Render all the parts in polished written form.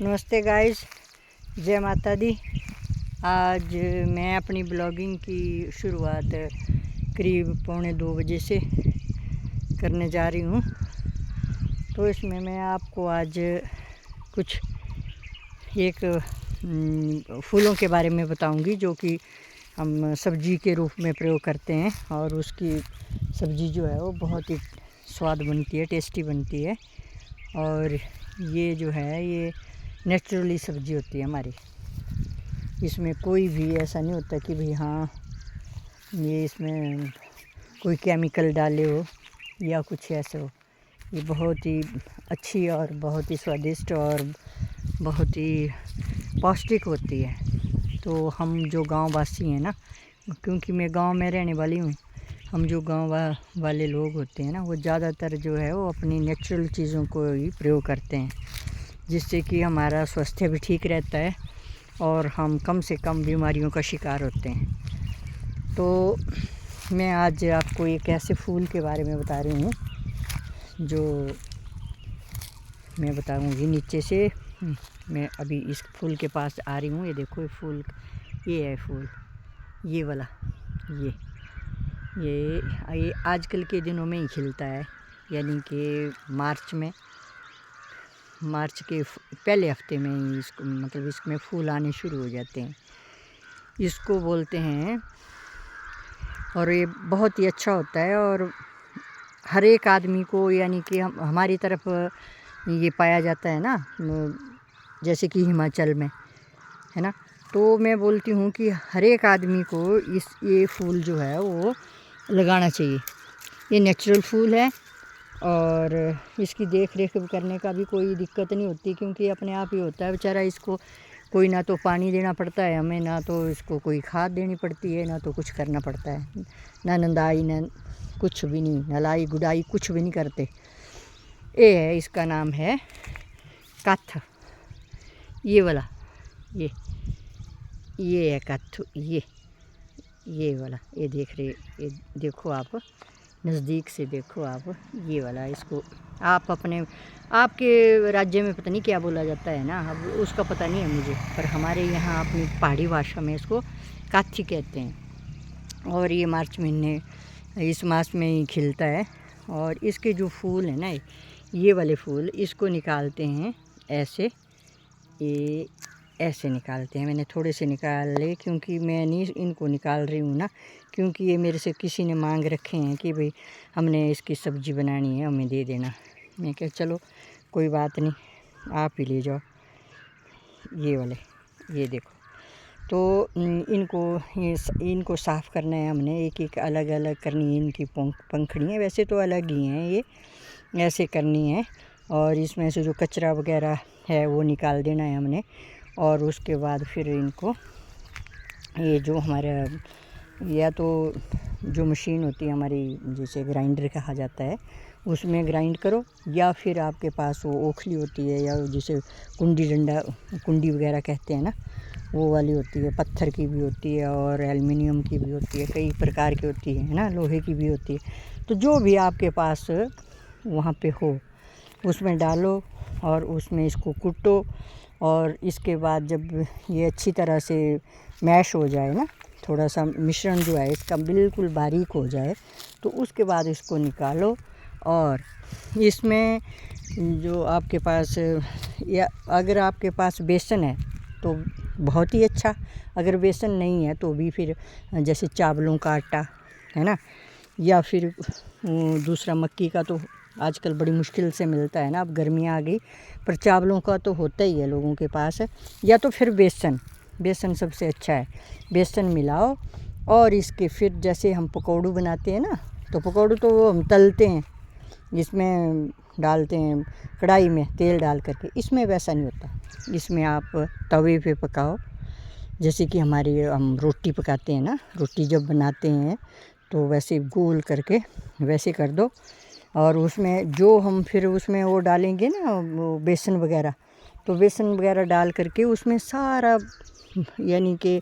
नमस्ते गाइस, जय माता दी। आज मैं अपनी ब्लॉगिंग की शुरुआत करीब 1:45 से करने जा रही हूँ। तो इसमें मैं आपको आज कुछ एक फूलों के बारे में बताऊंगी जो कि हम सब्जी के रूप में प्रयोग करते हैं और उसकी सब्जी जो है वो बहुत ही स्वाद बनती है, टेस्टी बनती है। और ये जो है ये नेचुरली सब्जी होती है हमारी। इसमें कोई भी ऐसा नहीं होता कि भाई हाँ ये इसमें कोई केमिकल डाले हो या कुछ ऐसे हो। ये बहुत ही अच्छी और बहुत ही स्वादिष्ट और बहुत ही पौष्टिक होती है। तो हम जो गांव वासी हैं ना, क्योंकि मैं गांव में रहने वाली हूँ, हम जो गांव वाले लोग होते हैं ना वो ज़्यादातर जो है वो अपनी नेचुरल चीज़ों को ही प्रयोग करते हैं, जिससे कि हमारा स्वास्थ्य भी ठीक रहता है और हम कम से कम बीमारियों का शिकार होते हैं। तो मैं आज आपको एक ऐसे फूल के बारे में बता रही हूँ जो मैं बताऊँगी नीचे से। मैं अभी इस फूल के पास आ रही हूँ। ये देखो ये फूल, ये है फूल, ये वाला, ये आजकल के दिनों में ही खिलता है, यानी कि मार्च के पहले हफ्ते में ही इसको मतलब इसमें फूल आने शुरू हो जाते हैं। इसको बोलते हैं और ये बहुत ही अच्छा होता है और हर एक आदमी को, यानी कि हमारी तरफ ये पाया जाता है ना, जैसे कि हिमाचल में है ना। तो मैं बोलती हूँ कि हर एक आदमी को ये फूल जो है वो लगाना चाहिए। ये नेचुरल फूल है और इसकी देख रेख करने का भी कोई दिक्कत नहीं होती, क्योंकि अपने आप ही होता है बेचारा। इसको कोई ना तो पानी देना पड़ता है हमें, ना तो इसको कोई खाद देनी पड़ती है, ना तो कुछ करना पड़ता है, ना नंदाई, ना कुछ भी नहीं, नलाई गुडाई कुछ भी नहीं करते। ये है, इसका नाम है कथ। ये वाला, ये है कथ। ये वाला, ये देख रहे, ये देखो आप, नज़दीक से देखो आप, ये वाला। इसको आप आपके राज्य में पता नहीं क्या बोला जाता है ना, अब उसका पता नहीं है मुझे, पर हमारे यहाँ अपनी पहाड़ी भाषा में इसको काथी कहते हैं। और ये मार्च महीने, इस मास में ही खिलता है। और इसके जो फूल हैं ना, ये वाले फूल, इसको निकालते हैं ऐसे, ये ऐसे निकालते हैं। मैंने थोड़े से निकाले क्योंकि मैं नहीं इनको निकाल रही हूँ ना, क्योंकि ये मेरे से किसी ने मांग रखे हैं कि भाई हमने इसकी सब्ज़ी बनानी है, हमें दे देना। मैं क्या, चलो कोई बात नहीं, आप ही ले जाओ। ये वाले, ये देखो। तो इनको साफ़ करना है हमने, एक एक अलग अलग करनी है इनकी पंखड़ियाँ। वैसे तो अलग ही हैं, ये ऐसे करनी है। और इसमें से जो कचरा वगैरह है वो निकाल देना है हमने। और उसके बाद फिर इनको, ये जो हमारा, या तो जो मशीन होती है हमारी, जिसे ग्राइंडर कहा जाता है, उसमें ग्राइंड करो, या फिर आपके पास वो ओखली होती है, या जिसे कुंडी वगैरह कहते हैं ना, वो वाली होती है। पत्थर की भी होती है और एल्युमिनियम की भी होती है, कई प्रकार की होती है ना, लोहे की भी होती है। तो जो भी आपके पास वहाँ पे हो उसमें डालो और उसमें इसको कूटो। और इसके बाद जब ये अच्छी तरह से मैश हो जाए ना, थोड़ा सा मिश्रण जो है इसका बिल्कुल बारीक हो जाए, तो उसके बाद इसको निकालो। और इसमें जो आपके पास, या अगर आपके पास बेसन है तो बहुत ही अच्छा, अगर बेसन नहीं है तो भी फिर जैसे चावलों का आटा है ना, या फिर दूसरा मक्की का तो आजकल बड़ी मुश्किल से मिलता है ना, अब गर्मियाँ आ गई, पर चावलों का तो होता ही है लोगों के पास। या तो फिर बेसन सबसे अच्छा है। बेसन मिलाओ और इसके फिर जैसे हम पकौड़ू बनाते हैं ना, तो पकौड़ू तो वो हम तलते हैं, इसमें डालते हैं कढ़ाई में तेल डाल करके। इसमें वैसा नहीं होता, इसमें आप तवे पे पकाओ, जैसे कि हम रोटी पकाते हैं ना, रोटी जब बनाते हैं तो वैसे गोल करके वैसे कर दो। और उसमें जो हम फिर उसमें वो डालेंगे ना, वो बेसन वगैरह, तो बेसन वगैरह डाल करके उसमें सारा, यानी कि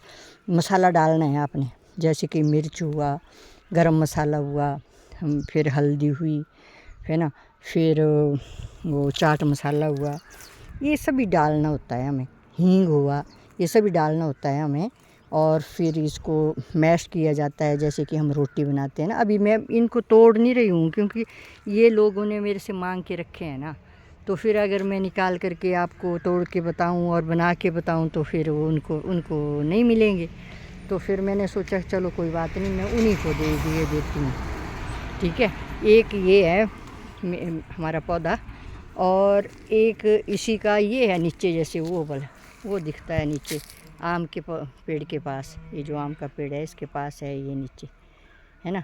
मसाला डालना है आपने, जैसे कि मिर्च हुआ, गरम मसाला हुआ, फिर हल्दी हुई है ना, फिर वो चाट मसाला हुआ, ये सभी डालना होता है हमें, हींग हुआ, ये सभी डालना होता है हमें। और फिर इसको मैश किया जाता है जैसे कि हम रोटी बनाते हैं ना। अभी मैं इनको तोड़ नहीं रही हूँ क्योंकि ये लोगों ने मेरे से मांग के रखे हैं ना, तो फिर अगर मैं निकाल करके आपको तोड़ के बताऊँ और बना के बताऊँ तो फिर वो उनको नहीं मिलेंगे। तो फिर मैंने सोचा चलो कोई बात नहीं, मैं उन्हीं को दे देती हूँ, ठीक है। एक ये है हमारा पौधा, और एक इसी का ये है नीचे, जैसे वो वाला वो दिखता है नीचे आम के पेड़ के पास, ये जो आम का पेड़ है इसके पास है ये नीचे, है ना।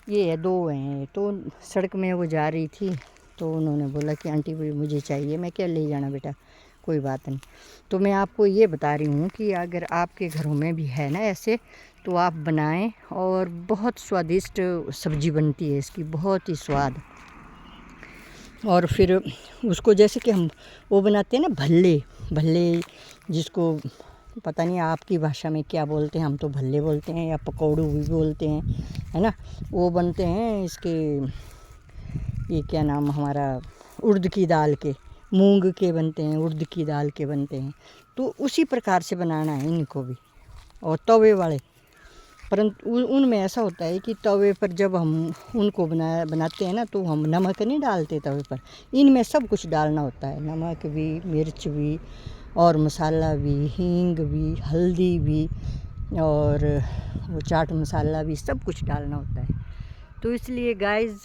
ये है, दो हैं। तो सड़क में वो जा रही थी तो उन्होंने बोला कि आंटी मुझे चाहिए। मैं क्या, ले जाना बेटा, कोई बात नहीं। तो मैं आपको ये बता रही हूँ कि अगर आपके घरों में भी है ना ऐसे, तो आप बनाएं, और बहुत स्वादिष्ट सब्ज़ी बनती है इसकी, बहुत ही स्वाद। और फिर उसको जैसे कि हम वो बनाते हैं ना, भल्ले जिसको पता नहीं आपकी भाषा में क्या बोलते हैं, हम तो भल्ले बोलते हैं या पकौड़ू भी बोलते हैं, है ना। वो बनते हैं इसके, ये क्या नाम हमारा, उड़द की दाल के, मूंग के बनते हैं, उड़द की दाल के बनते हैं। तो उसी प्रकार से बनाना है इनको भी, और तवे वाले। परंतु उनमें ऐसा होता है कि तवे पर जब हम उनको बनाते हैं ना, तो हम नमक नहीं डालते तवे पर। इनमें सब कुछ डालना होता है, नमक भी, मिर्च भी, और मसाला भी, हींग भी, हल्दी भी, और वो चाट मसाला भी, सब कुछ डालना होता है। तो इसलिए गाइस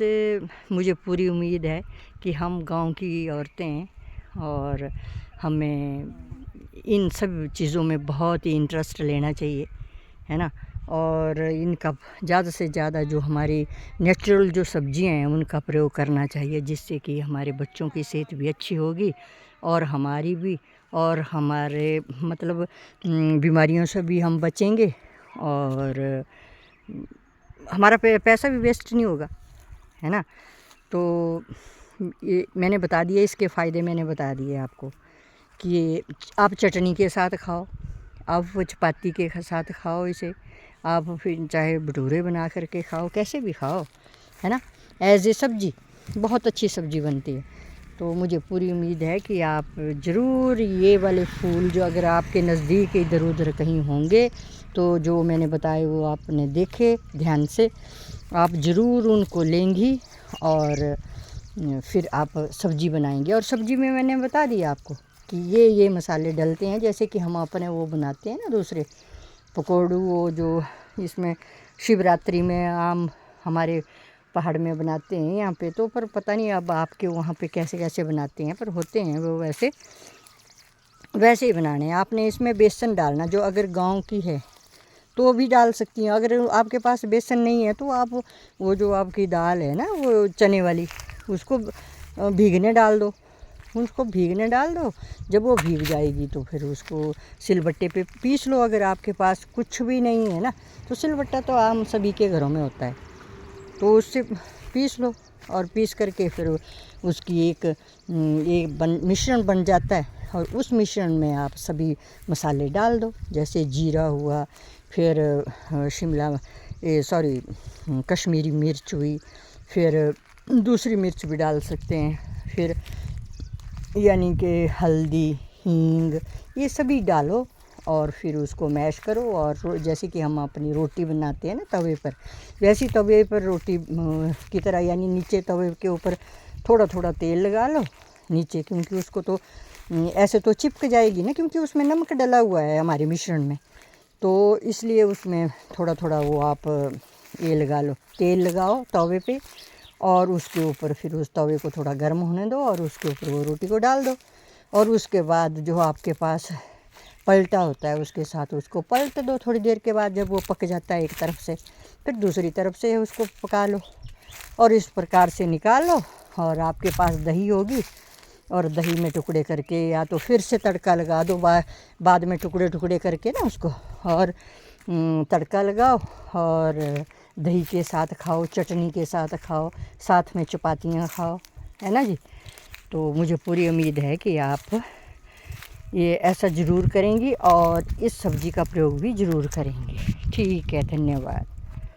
मुझे पूरी उम्मीद है कि हम गांव की औरतें हैं और हमें इन सब चीज़ों में बहुत ही इंटरेस्ट लेना चाहिए, है ना। और इनका ज़्यादा से ज़्यादा जो हमारी नेचुरल जो सब्जियां हैं उनका प्रयोग करना चाहिए, जिससे कि हमारे बच्चों की सेहत भी अच्छी होगी और हमारी भी, और हमारे मतलब बीमारियों से भी हम बचेंगे, और हमारा पैसा भी वेस्ट नहीं होगा, है ना। तो ये मैंने बता दिया, इसके फ़ायदे मैंने बता दिए आपको कि आप चटनी के साथ खाओ, आप चपाती के साथ खाओ इसे, आप फिर चाहे भटूरे बना करके खाओ, कैसे भी खाओ, है ना। एज ए सब्ज़ी बहुत अच्छी सब्ज़ी बनती है। तो मुझे पूरी उम्मीद है कि आप ज़रूर ये वाले फूल जो अगर आपके नज़दीक इधर उधर कहीं होंगे, तो जो मैंने बताए वो आपने देखे ध्यान से, आप ज़रूर उनको लेंगी और फिर आप सब्ज़ी बनाएंगे। और सब्ज़ी में मैंने बता दिया आपको कि ये मसाले डलते हैं, जैसे कि हम अपने वो बनाते हैं ना दूसरे पकौड़ू, वो जो इसमें शिवरात्रि में आम हमारे पहाड़ में बनाते हैं यहाँ पे, तो पर पता नहीं अब आपके वहाँ पे कैसे कैसे बनाते हैं, पर होते हैं वो वैसे ही बनाने हैं। आपने इसमें बेसन डालना, जो अगर गांव की है तो भी डाल सकती हैं। अगर आपके पास बेसन नहीं है तो आप वो जो आपकी दाल है ना, वो चने वाली, उसको भीगने डाल दो, जब वो भीग जाएगी तो फिर उसको सिलबट्टे पे पीस लो। अगर आपके पास कुछ भी नहीं है ना, तो सिलबट्टा तो आम सभी के घरों में होता है, तो उससे पीस लो, और पीस करके फिर उसकी एक मिश्रण बन जाता है। और उस मिश्रण में आप सभी मसाले डाल दो, जैसे जीरा हुआ, फिर कश्मीरी मिर्च हुई, फिर दूसरी मिर्च भी डाल सकते हैं, फिर यानी कि हल्दी, हींग, ये सभी डालो, और फिर उसको मैश करो। और जैसे कि हम अपनी रोटी बनाते हैं ना तवे पर, वैसी तवे पर रोटी की तरह, यानी नीचे तवे के ऊपर थोड़ा थोड़ा तेल लगा लो नीचे, क्योंकि उसको तो ऐसे तो चिपक जाएगी ना, क्योंकि उसमें नमक डला हुआ है हमारे मिश्रण में, तो इसलिए उसमें थोड़ा थोड़ा वो आप ये लगा लो, तेल लगाओ तवे पे, और उसके ऊपर फिर उस तवे को थोड़ा गर्म होने दो, और उसके ऊपर वो रोटी को डाल दो। और उसके बाद जो आपके पास पलटा होता है उसके साथ उसको पलट दो थोड़ी देर के बाद। जब वो पक जाता है एक तरफ से, फिर दूसरी तरफ से उसको पका लो, और इस प्रकार से निकाल लो। और आपके पास दही होगी, और दही में टुकड़े करके या तो फिर से तड़का लगा दो, बाद में टुकड़े टुकड़े करके ना उसको, और तड़का लगाओ, और दही के साथ खाओ, चटनी के साथ खाओ, साथ में चपातियाँ खाओ, है ना जी। तो मुझे पूरी उम्मीद है कि आप ये ऐसा ज़रूर करेंगी और इस सब्ज़ी का प्रयोग भी ज़रूर करेंगे। ठीक है, धन्यवाद।